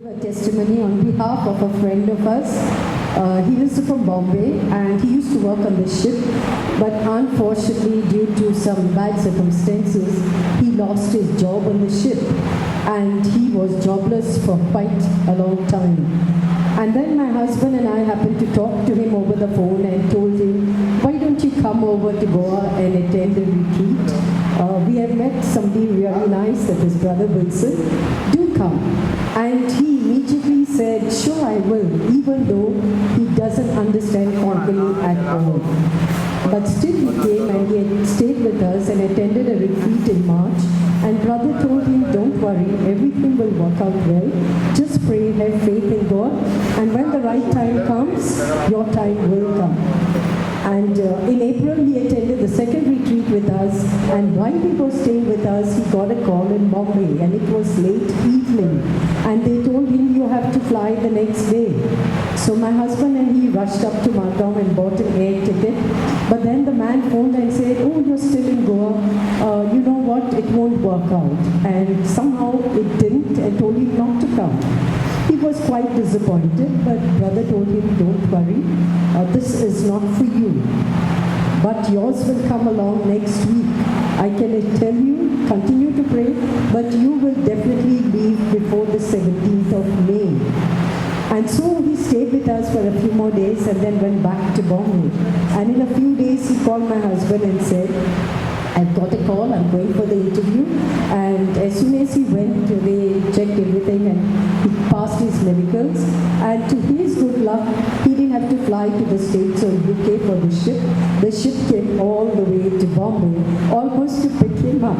A testimony on behalf of a friend of us. He was from Bombay and he used to work on the ship, but unfortunately, due to some bad circumstances, he lost his job on the ship and he was jobless for quite a long time. And then my husband and I happened to talk to him over the phone and told him, why don't you come over to Goa and attend a retreat? We have met somebody really nice, that is Brother Wilson. Do come. And he immediately said, sure I will, even though he doesn't understand Konkani at all. But still he came and he had stayed with us and attended a retreat in March. And brother told him, don't worry, everything will work out well. Just pray, have faith in God. And when the right time comes, your time will come. And in April, he attended the second retreat with us. And while he was staying with us, he got a call in Bombay. And it was late evening. And they told him, you have to fly the next day. So my husband and he rushed up to Margam and bought an air ticket. But then the man phoned and said, oh, you're still in Goa. You know what? It won't work out. And somehow it didn't and told him not to come. He was quite disappointed, but brother told him, don't worry, this is not for you. But yours will come along next week. I can tell you, continue to pray, but you will definitely leave before the 17th of May. And so he stayed with us for a few more days and then went back to Bombay. And in a few days, he called my husband and said, I've got a call, I'm going for the interview. And as soon as he went, they checked everything and he passed his medicals. And to his good luck, he didn't have to fly to the States or UK for the ship. The ship came all the way to Bombay, almost to pick him up,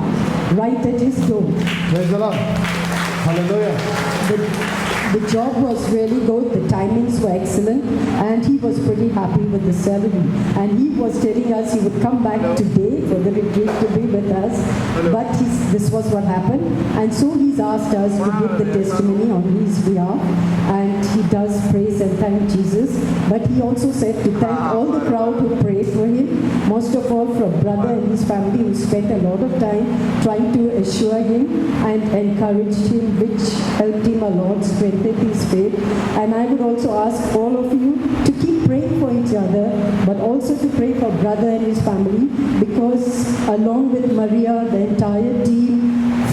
right at his door. Praise the Lord. Hallelujah. The job was really good, the timings were excellent, and he was pretty happy with the salary. And he was telling us he would come back today for the retreat to be with us, but this was what happened. And so he's asked us to give the testimony on his behalf, and he does praise and thank Jesus. But he also said to thank all the crowd who prayed for him, most of all from brother and his family who spent a lot of time trying to assure him and encouraged him, which helped him a lot, strengthened his faith. And I would also ask all of you to keep praying for each other, but also to pray for brother and his family, because along with Maria, the entire team,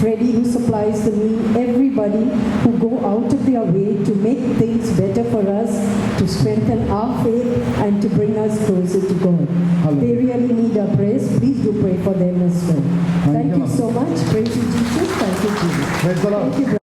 Freddie who supplies the meal, everybody who go out of their way to make things better for us, to strengthen our faith and to bring us closer to God. They really need our prayers. Please do pray for them as well. Thank you so much. Praise you, Jesus. Thank you, Jesus. Praise the Lord. Thank you.